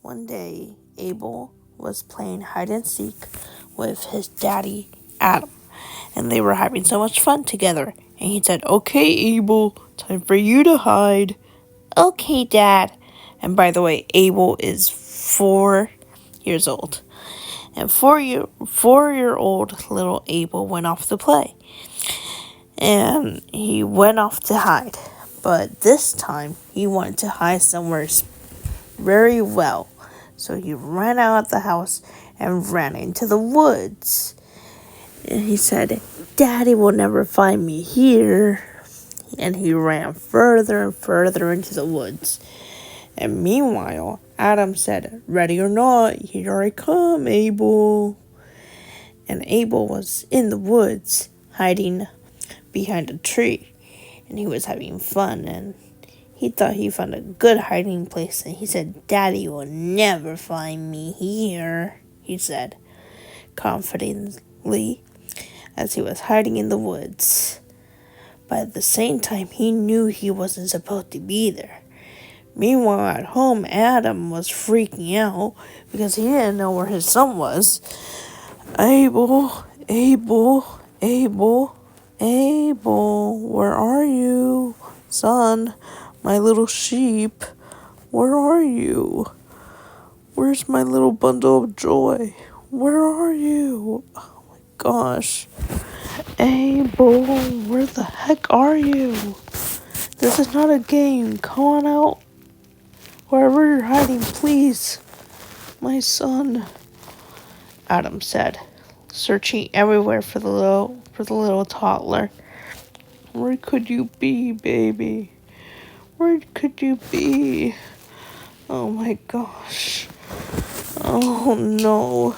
One day, Abel was playing hide and seek with his daddy, Adam, and they were having so much fun together. And he said, "Okay, Abel, time for you to hide." "Okay, Dad." And by the way, Abel is 4 years old. And 4-year-old little Abel went off to play. And he went off to hide. But this time, he wanted to hide somewhere very well. So he ran out of the house and ran into the woods. And he said, "Daddy will never find me here." And he ran further and further into the woods. And meanwhile, Adam said, "Ready or not, here I come, Abel." And Abel was in the woods, hiding behind a tree. And he was having fun, and he thought he found a good hiding place. And he said, "Daddy will never find me here," he said, confidently, as he was hiding in the woods. But at the same time, he knew he wasn't supposed to be there. Meanwhile, at home, Adam was freaking out because he didn't know where his son was. "Abel, Abel, Abel, Abel, where are you? Son, my little sheep, where are you? Where's my little bundle of joy? Where are you? Oh my gosh. Abel, where the heck are you? This is not a game. Come on out. Wherever you're hiding, please. My son," Adam said, searching everywhere for the little toddler. "Where could you be, baby? Where could you be? Oh my gosh. Oh no."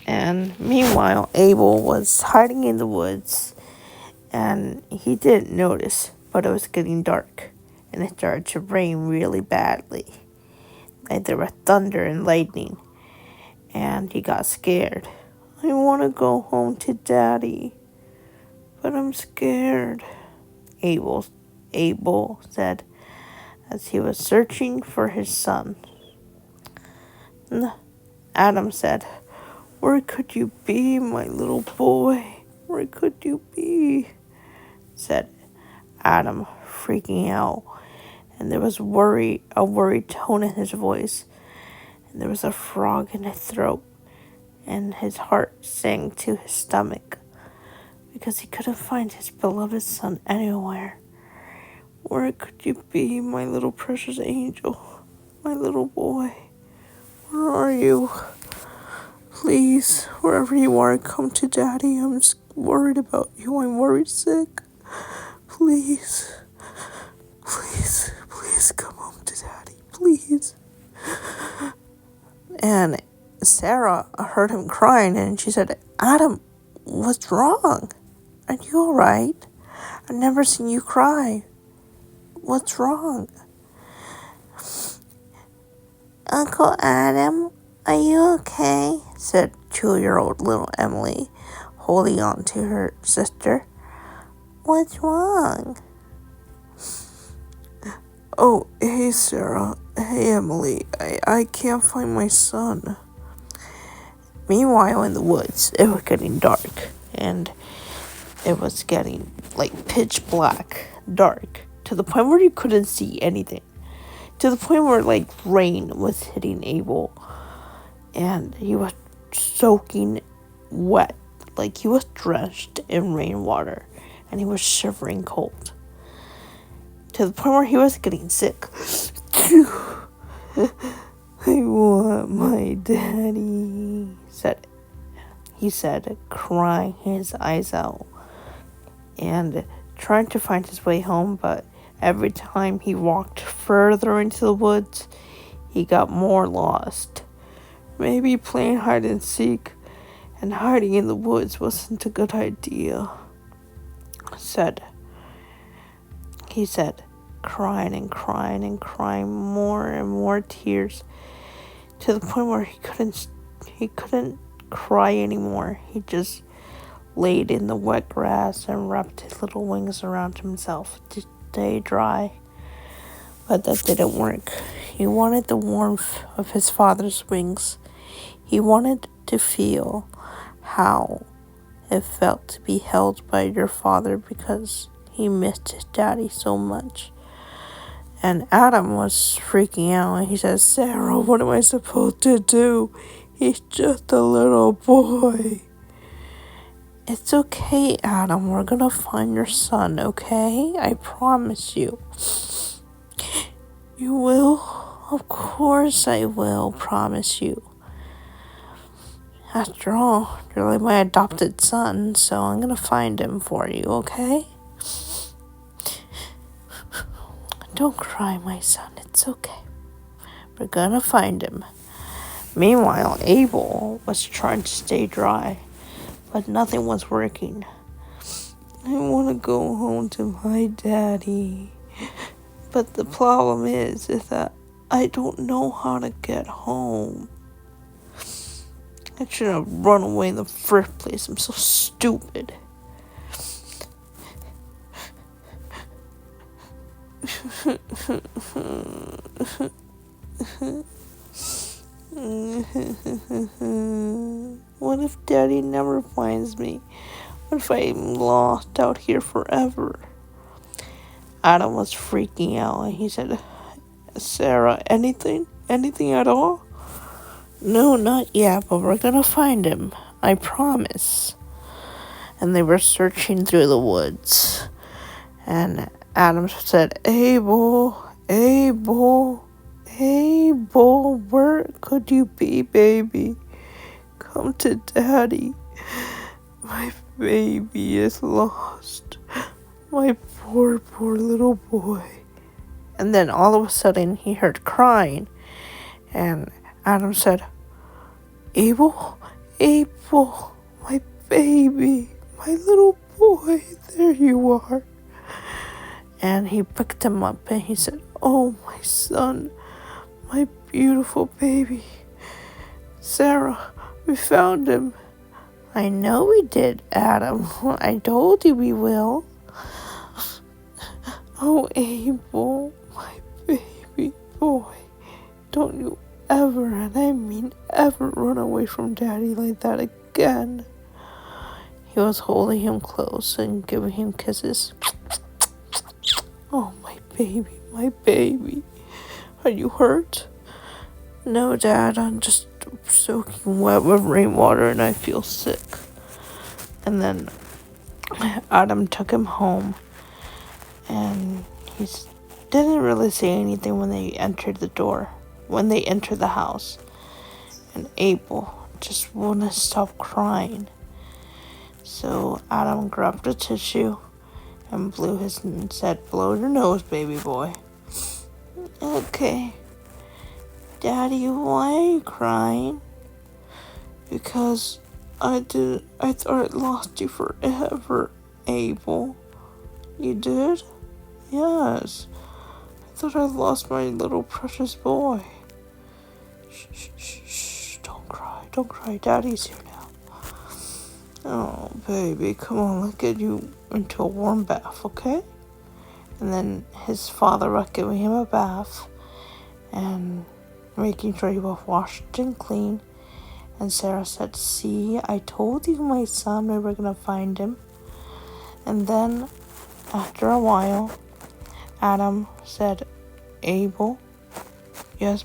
And meanwhile, Abel was hiding in the woods, and he didn't notice, but it was getting dark, and it started to rain really badly. And there were thunder and lightning, and he got scared. "I want to go home to Daddy, but I'm scared," Abel said, as he was searching for his son. Adam said, "Where could you be, my little boy? Where could you be?" said Adam, freaking out. And there was a worried tone in his voice. And there was a frog in his throat. And his heart sank to his stomach because he couldn't find his beloved son anywhere. "Where could you be, my little precious angel? My little boy? Where are you? Please, wherever you are, come to Daddy. I'm worried about you. I'm worried sick. Please, please, please come home to Daddy. Please." And Sarah heard him crying, and she said, "Adam, what's wrong? Are you all right? I've never seen you cry. What's wrong?" "Uncle Adam, are you okay?" said 2-year-old little Emily, holding on to her sister. "What's wrong?" "Oh, hey, Sarah. Hey, Emily. I can't find my son." Meanwhile, in the woods, it was getting dark, and it was getting like pitch black, dark, to the point where you couldn't see anything. To the point where like rain was hitting Abel, and he was soaking wet, like he was drenched in rainwater, and he was shivering cold. To the point where he was getting sick. "I want my daddy," he said, crying his eyes out and trying to find his way home, but every time he walked further into the woods, he got more lost. Maybe playing hide and seek and hiding in the woods wasn't a good idea, he said, crying and crying and crying, more and more tears, to the point where he couldn't cry anymore. He just laid in the wet grass and wrapped his little wings around himself to stay dry. But that didn't work. He wanted the warmth of his father's wings. He wanted to feel how it felt to be held by your father because he missed his daddy so much. And Adam was freaking out and he said, Sarah, what am I supposed to do? He's just a little boy. It's okay, Adam. We're gonna find your son, okay? I promise you. You will? Of course I will, promise you. After all, you're like my adopted son, so I'm gonna find him for you, okay? Don't cry, my son. It's okay. We're gonna find him. Meanwhile, Abel was trying to stay dry, but nothing was working. I want to go home to my daddy. But the problem is that I don't know how to get home. I should have run away in the first place. I'm so stupid. What if Daddy never finds me? What if I'm lost out here forever? Adam was freaking out and he said, Sarah, anything? Anything at all? No, not yet, but we're gonna find him. I promise. And they were searching through the woods. And Adam said, Abel, Abel, Abel, where could you be, baby? Come to Daddy. My baby is lost. My poor, poor little boy. And then all of a sudden he heard crying. And Adam said, Abel, Abel, my baby, my little boy, there you are. And he picked him up and he said, oh, my son, my beautiful baby. Sarah, we found him. I know we did, Adam. I told you we will. Oh, Abel, my baby boy, don't you ever, and I mean ever, run away from Daddy like that again. He was holding him close and giving him kisses. Oh, my baby. Are you hurt? No, Dad, I'm just soaking wet with rainwater and I feel sick. And then Adam took him home and he didn't really say anything when they entered the house. And Abel just wouldn't stop crying. So Adam grabbed a tissue and blew and said, blow your nose, baby boy. Okay. Daddy, why are you crying? Because I thought I lost you forever, Abel. You did? Yes. I thought I lost my little precious boy. Shh, don't cry, Daddy's here now. Oh, baby, come on, let's get you into a warm bath, okay? And then his father was giving him a bath and making sure he was washed and clean. And Sarah said, see, I told you, my son, we were going to find him. And then, after a while, Adam said, Abel, yes,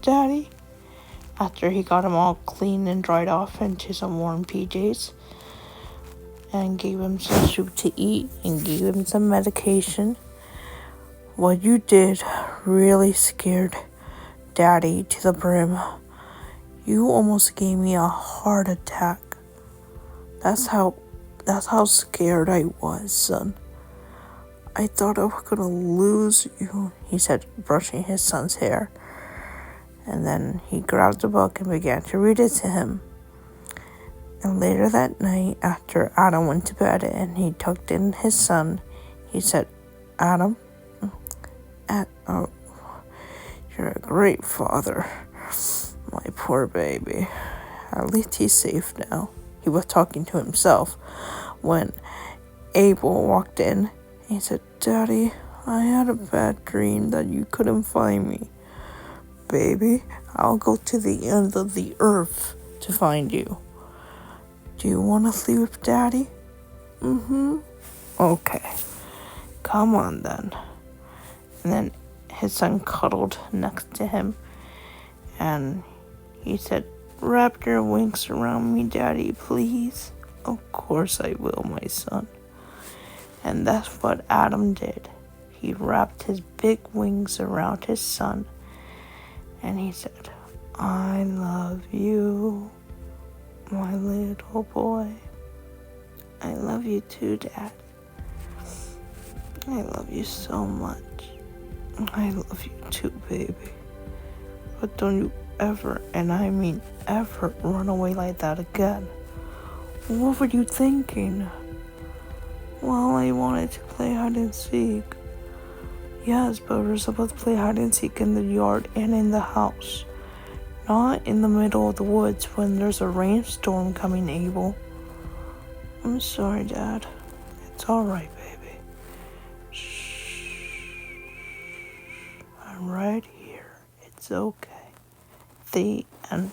Daddy? After he got him all clean and dried off into some warm PJs and gave him some soup to eat and gave him some medication. What you did really scared Daddy to the brim. You almost gave me a heart attack. That's how scared I was, son. I thought I was gonna lose you, he said, brushing his son's hair. And then he grabbed a book and began to read it to him. And later that night, after Adam went to bed and he tucked in his son, he said, Adam, you're a great father. My poor baby. At least he's safe now. He was talking to himself when Abel walked in. He said, Daddy, I had a bad dream that you couldn't find me. Baby, I'll go to the end of the earth to find you. Do you want to sleep with Daddy? Mm-hmm. Okay. Come on then. And then his son cuddled next to him and he said, "Wrap your wings around me, Daddy, please." "Of course I will, my son." And that's what Adam did. He wrapped his big wings around his son and he said, "I love you, my little boy." "I love you too, Dad. I love you so much." "I love you too, baby. But don't you ever, and I mean ever, run away like that again." "What were you thinking?" "Well, I wanted to play hide and seek." "Yes, but we're supposed to play hide and seek in the yard and in the house. Not in the middle of the woods when there's a rainstorm coming, Abel." "I'm sorry, Dad. It's alright, baby. Shh. I'm right here. It's okay." The end.